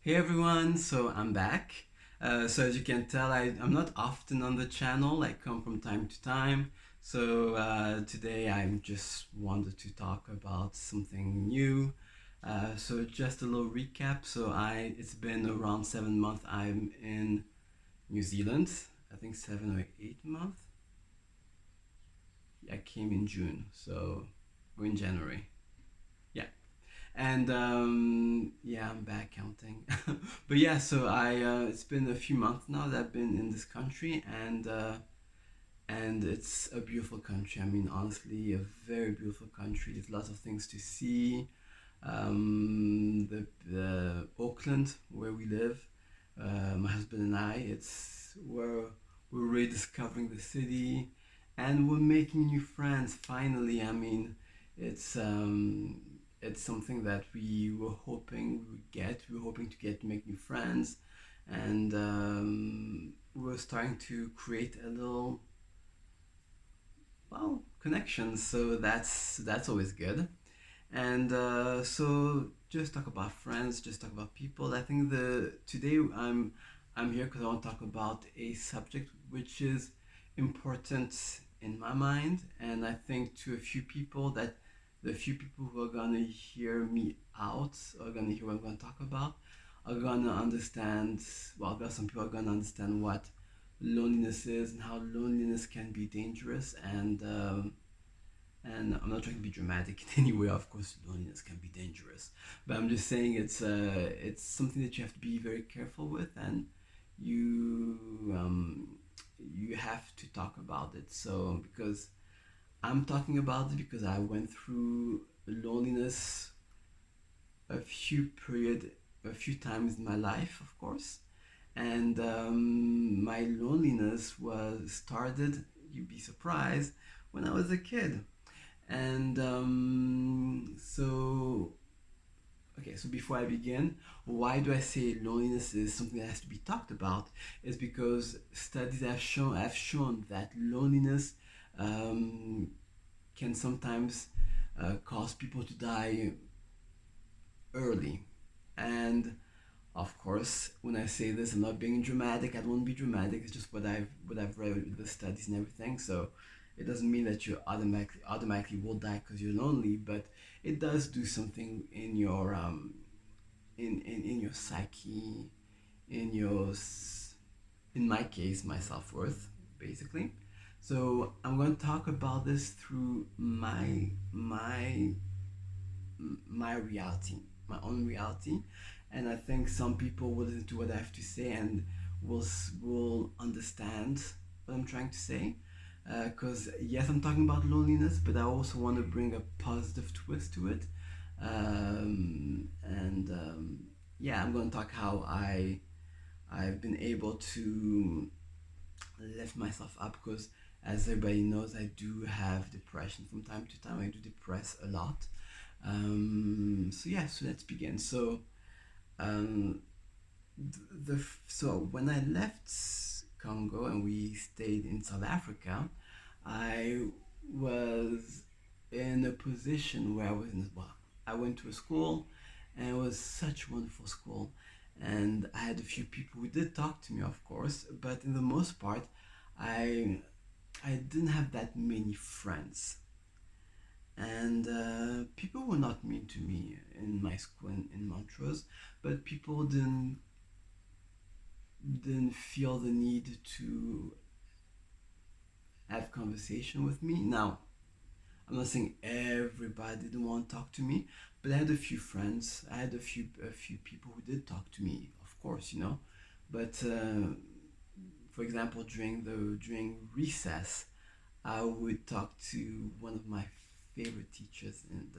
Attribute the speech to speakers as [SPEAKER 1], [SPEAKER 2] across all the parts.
[SPEAKER 1] Hey everyone, so I'm back. So as you can tell, I'm not often on the channel. I come from time to time. So today I just wanted to talk about something new. So just a little recap. It's been around 7 months. I'm in New Zealand. I think 7 or 8 months. I came in June, so we're in January. Yeah. And yeah, I'm back counting. But yeah, it's been a few months now that I've been in this country, and it's a beautiful country. I mean, honestly, a very beautiful country. There's lots of things to see. The Auckland, where we live, my husband and I, it's where we're rediscovering the city, and we're making new friends. Finally, I mean, it's um, it's something that we were hoping we would get. We were hoping to make new friends, and we're starting to create a little connections. So that's always good. And just talk about friends, just talk about people. I think the today I'm here because I want to talk about a subject which is important in my mind, and I think to a few people that the few people who are gonna hear me out are gonna hear what I'm gonna talk about are gonna understand. Well, there are some people are gonna understand what loneliness is and how loneliness can be dangerous, and I'm not trying to be dramatic in any way. Of course, loneliness can be dangerous, but I'm just saying it's something that you have to be very careful with, and you you have to talk about it. So because I'm talking about it because I went through loneliness a a few times in my life, of course, and my loneliness was started. You'd be surprised when I was a kid. And okay, so before I begin, why do I say loneliness is something that has to be talked about? Is because studies have shown that loneliness um, can sometimes cause people to die early. And of course, when I say this, I'm not being dramatic. I don't want to be dramatic. It's just what I've read with the studies and everything. So it doesn't mean that you automatically will die because you're lonely, but it does do something in your in your psyche, in your in my case, my self worth, basically. So I'm going to talk about this through my reality, my own reality, and I think some people will listen to what I have to say and will understand what I'm trying to say. Because yes, I'm talking about loneliness, but I also want to bring a positive twist to it. And Yeah, I'm going to talk how I've been able to lift myself up because as everybody knows, I do have depression from time to time. I do depress a lot. So let's begin. Um, so when I left Congo and we stayed in South Africa, I was in a position where I went to a school, and it was such a wonderful school, and I had a few people who did talk to me, of course, but in the most part, I I didn't have that many friends, and people were not mean to me in my school in Montrose, but people didn't feel the need to have conversation with me. Now, I'm not saying everybody didn't want to talk to me, but I had a few friends. I had a few people who did talk to me, of course, you know. But for example, during recess, I would talk to one of my favorite teachers, and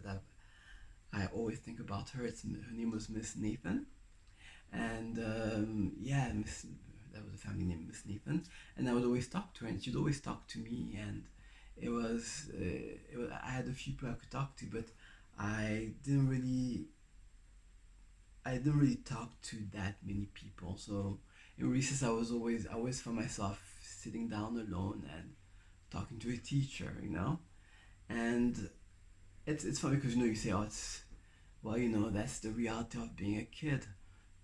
[SPEAKER 1] I always think about her. Her name was Miss Nathan, and yeah, Miss that was a family name, Miss Nathan, and I would always talk to her, and she'd always talk to me, and it was I had a few people I could talk to, but I didn't really I didn't really talk to that many people. So in recess, I always found myself sitting down alone and talking to a teacher, you know, and it's funny because you know you say, oh, it's well, you know, that's the reality of being a kid.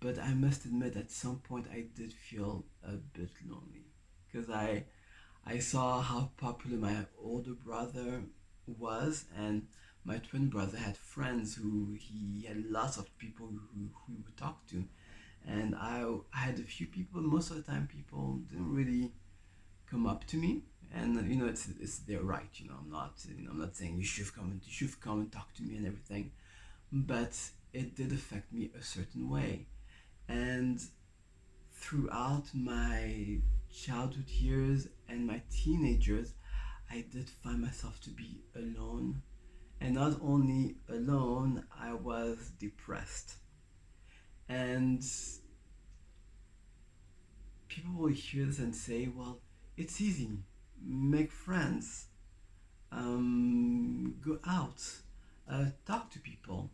[SPEAKER 1] But I must admit, at some point, I did feel a bit lonely because I saw how popular my older brother was, and my twin brother had friends who he had lots of people who he would talk to, and I had a few people. Most of the time, people didn't really come up to me, and it's their right. I'm not saying you should come and talk to me and everything, but it did affect me a certain way, and throughout my childhood years and my teenagers, I did find myself to be alone. And not only alone, I was depressed. And people will hear this and say, well, it's easy. Make friends, go out, talk to people,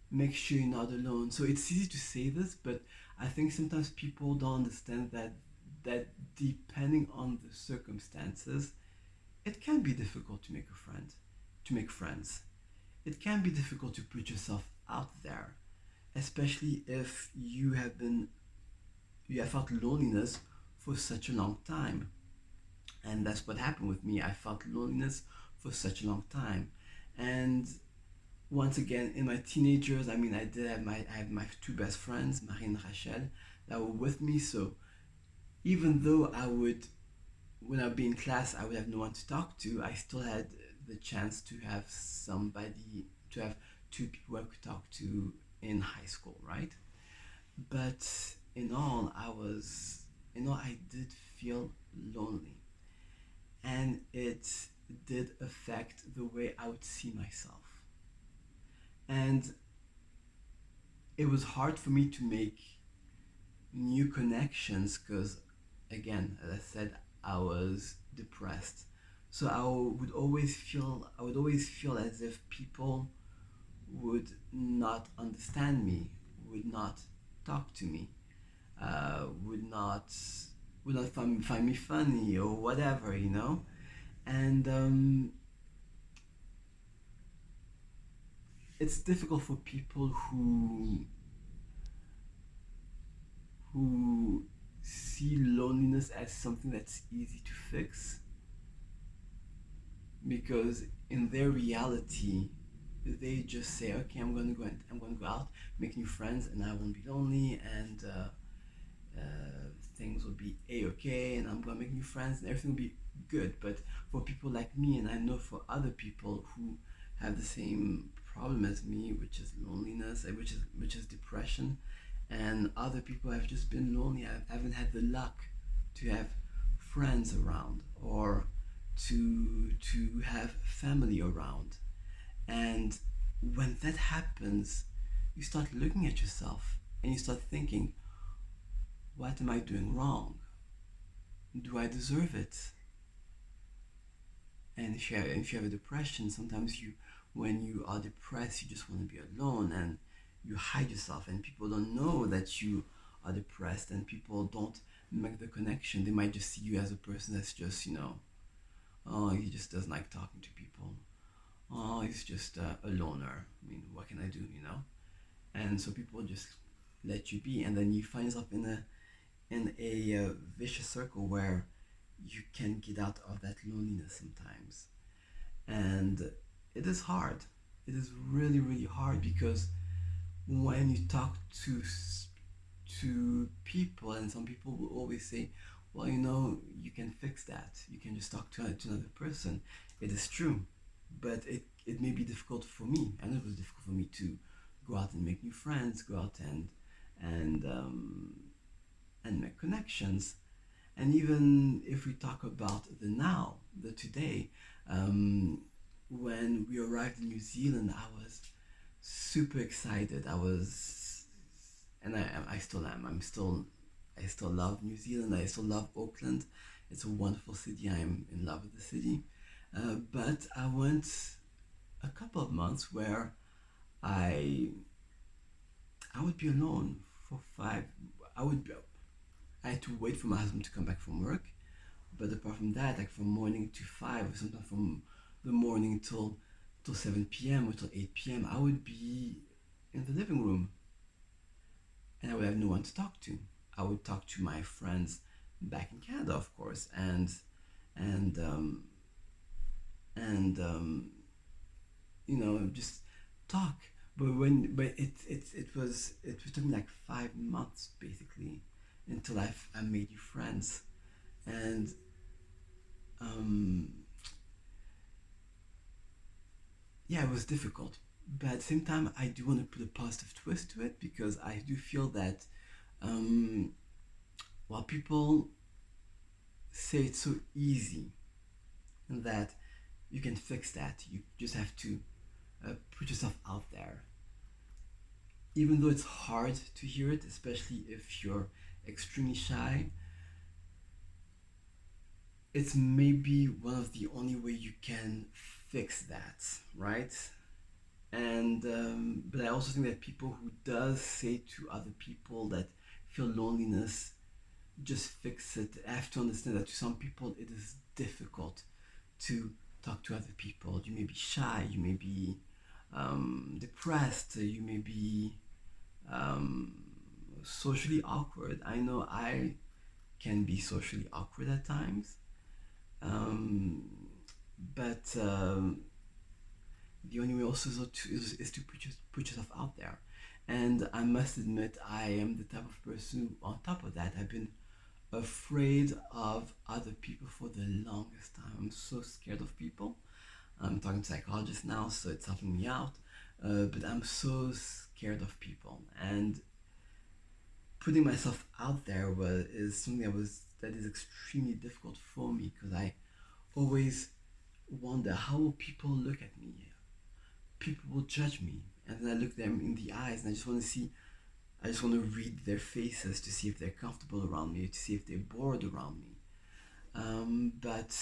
[SPEAKER 1] make sure you're not alone. So it's easy to say this, but I think sometimes people don't understand that depending on the circumstances, it can be difficult to make a friend, to make friends. It can be difficult to put yourself out there, especially if you have felt loneliness for such a long time. And that's what happened with me. I felt loneliness for such a long time. And once again, in my teenagers, I mean, I had my two best friends, Marie and Rachel, that were with me. So even though when I would be in class, I would have no one to talk to, I still had the chance to have to have two people I could talk to in high school, right? But I did feel lonely, and it did affect the way I would see myself. And it was hard for me to make new connections because, again, as I said, I was depressed. So I would always feel as if people would not understand me, would not talk to me, would not find me funny or whatever. And it's difficult for people who see loneliness as something that's easy to fix, because in their reality they just say, okay, I'm going to go out, make new friends, and I won't be lonely, and things will be a-okay, and I'm going to make new friends and everything will be good. But for people like me, and I know for other people who have the same problem as me, which is loneliness, which is depression, and other people have just been lonely, I haven't had the luck to have friends around, or to have family around. And when that happens, you start looking at yourself and you start thinking, what am I doing wrong? Do I deserve it? And if you have a depression, sometimes when you are depressed, you just want to be alone, and you hide yourself, and people don't know that you are depressed, and people don't make the connection. They might just see you as a person that's just, oh, he just doesn't like talking to people. Oh, he's just a loner. I mean, what can I do? And so people just let you be, and then you find yourself in a vicious circle where you can get out of that loneliness sometimes. And it is hard. It is really, really hard, because when you talk to people, and some people will always say, well, you can fix that. You can just talk to another person. It is true, but it may be difficult for me. I know it was difficult for me to go out and make new friends, go out and make connections. And even if we talk about the now, the today, when we arrived in New Zealand, I was super excited. And I still am. I still love New Zealand. I still love Auckland. It's a wonderful city. I'm in love with the city. But I went a couple of months where I I would be alone for five. I would be. I had to wait for my husband to come back from work. But apart from that, like from morning to 5, or sometimes from the morning till 7 p.m. or till 8 p.m., I would be in the living room, and would have no one to talk to. I would talk to my friends back in Canada, of course, and and just talk. But it took me like 5 months basically until I made new friends, and um, yeah, it was difficult. But at the same time, I do want to put a positive twist to it because I do feel that um, while people say it's so easy and that you can fix that, you just have to put yourself out there. Even though it's hard to hear it, especially if you're extremely shy, it's maybe one of the only way you can fix that, right? And but I also think that people who does say to other people that feel loneliness, just fix it. I have to understand that to some people it is difficult to talk to other people. You may be shy, you may be depressed, you may be um, socially awkward. I know I can be socially awkward at times, um, but the only way also is to put yourself out there. And I must admit, I am the type of person who, on top of that, I've been afraid of other people for the longest time. I'm so scared of people. I'm talking to psychologists now, so it's helping me out. But I'm so scared of people, and putting myself out there is something that is extremely difficult for me because I always wonder how will people look at me. People will judge me, and then I look them in the eyes, and I just want to read their faces to see if they're comfortable around me, to see if they're bored around me. But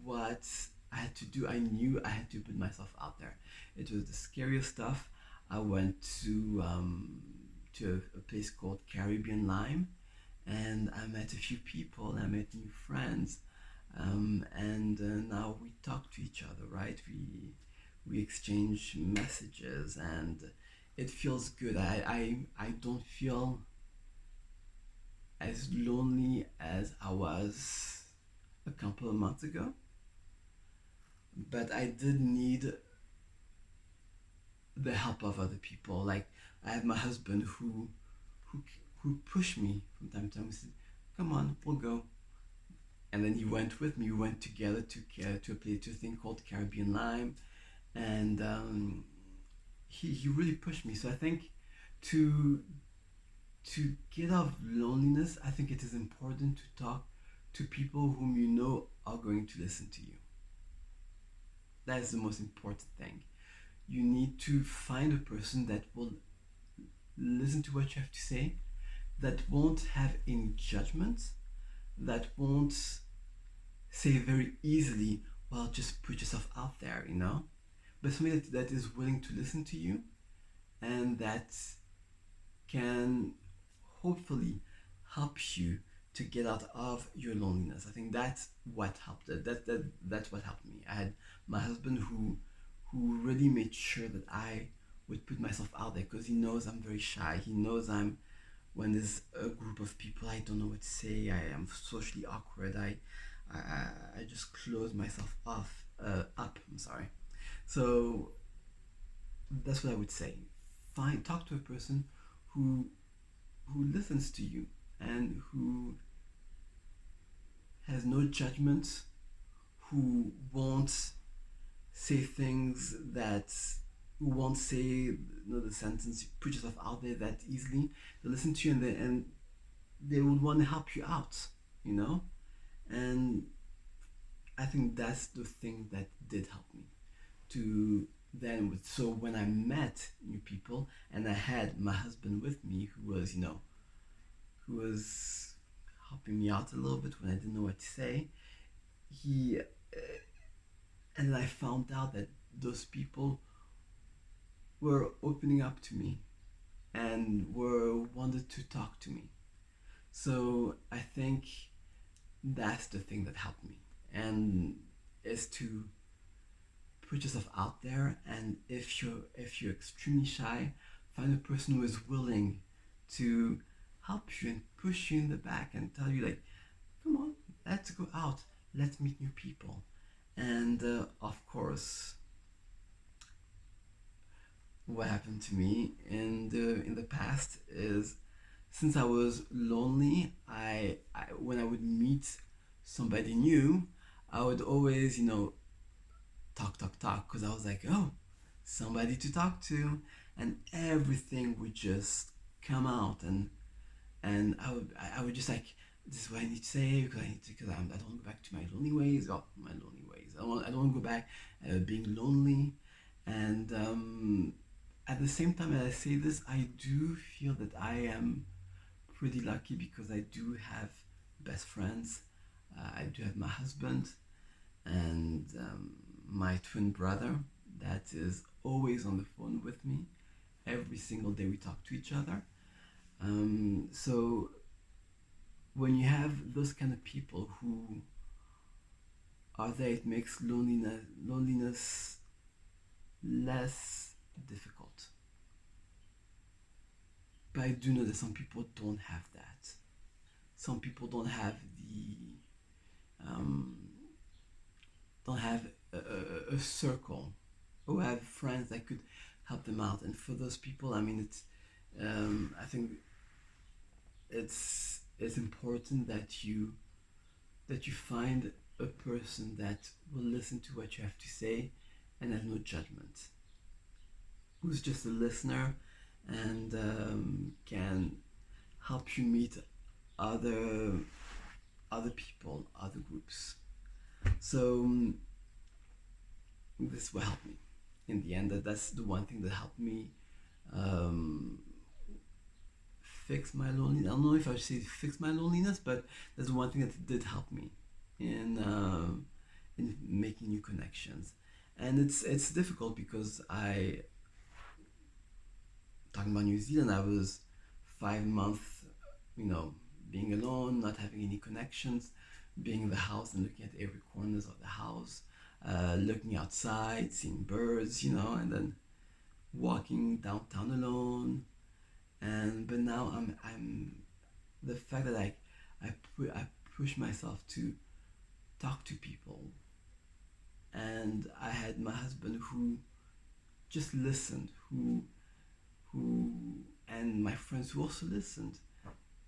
[SPEAKER 1] what I had to do, I knew I had to put myself out there. It was the scariest stuff. I went to a place called Caribbean Lime, and I met a few people. I met new friends, and now we talk to each other. Right? We exchange messages, and it feels good. I don't feel as lonely as I was a couple of months ago, but I did need the help of other people. Like I have my husband who who pushed me from time to time. He said, "Come on, we'll go," and then he went with me. We went together to a place, to a thing called Caribbean Lime, and he really pushed me. So I think to get out of loneliness, I think it is important to talk to people whom you know are going to listen to you. That is the most important thing. You need to find a person that will listen to what you have to say, that won't have any judgment, that won't say very easily, well, just put yourself out there, But somebody that is willing to listen to you and that can hopefully help you to get out of your loneliness. I think that's what helped. That's what helped me. I had my husband who really made sure that I would put myself out there because he knows I'm very shy. He knows when there's a group of people, I don't know what to say. I am socially awkward. I just close myself up. I'm sorry. So that's what I would say. Talk to a person who listens to you and who has no judgment, who won't say things that who won't say the sentence, put yourself out there that easily. They listen to you and they would want to help you out, you know? And I think that's the thing that did help me to then so when I met new people and I had my husband with me who was helping me out a little bit when I didn't know what to say, he and I found out that those people were opening up to me and were wanted to talk to me. So I think that's the thing that helped me, and is to put yourself out there. And if you're extremely shy, find a person who is willing to help you and push you in the back and tell you like, come on, let's go out, let's meet new people. And of course, what happened to me in the past is, since I was lonely, I when I would meet somebody new, I would always, talk, because I was like, oh, somebody to talk to, and everything would just come out, and I would just like, this is what I need to say, because I don't want to go back to my lonely ways. Oh, my lonely ways. I don't want to go back being lonely, and at the same time as I say this, I do feel that I am pretty lucky because I do have best friends. I do have my husband and my twin brother that is always on the phone with me. Every single day we talk to each other. So when you have those kind of people who are there, it makes loneliness less difficult. But I do know that some people don't have that. Some people don't have um, a circle, or have friends that could help them out. And for those people, I mean, I think it's important that you find a person that will listen to what you have to say and have no judgment, who's just a listener and can help you meet other people, other groups. So this will help me in the end. That's the one thing that helped me um, fix my loneliness. I don't know if I should say fix my loneliness, but that's one thing that did help me in making new connections. And it's difficult because talking about New Zealand, I was 5 months, being alone, not having any connections, being in the house and looking at every corners of the house, looking outside, seeing birds, and then walking downtown alone. But now I'm the fact that I push myself to talk to people, and I had my husband who just listened, who and my friends who also listened,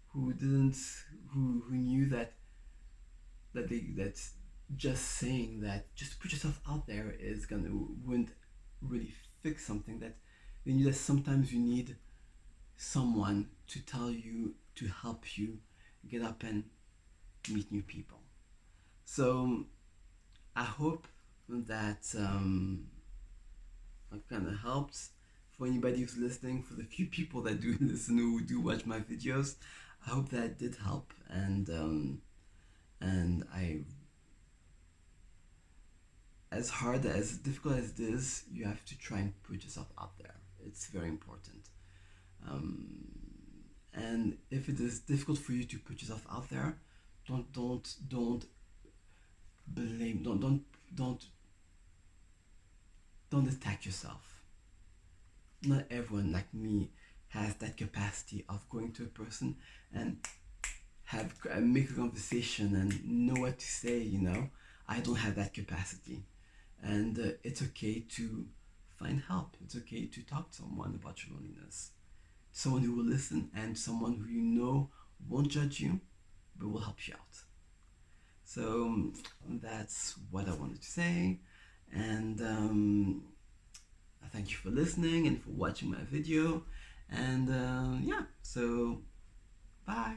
[SPEAKER 1] who didn't who knew that just saying that, just put yourself out there, wouldn't really fix something. That they knew that sometimes you need someone to tell you, to help you get up and meet new people. So I hope that I've kind of helped. For anybody who's listening, for the few people that do listen, who do watch my videos, I hope that did help. And I, as hard, as difficult as it is, you have to try and put yourself out there. It's very important. And if it is difficult for you to put yourself out there, don't blame, don't attack yourself. Not everyone like me has that capacity of going to a person and make a conversation and know what to say. I don't have that capacity, and it's okay to find help. It's okay to talk to someone about your loneliness, someone who will listen, and someone who won't judge you but will help you out. So that's what I wanted to say, and thank you for listening and for watching my video, and yeah, so bye.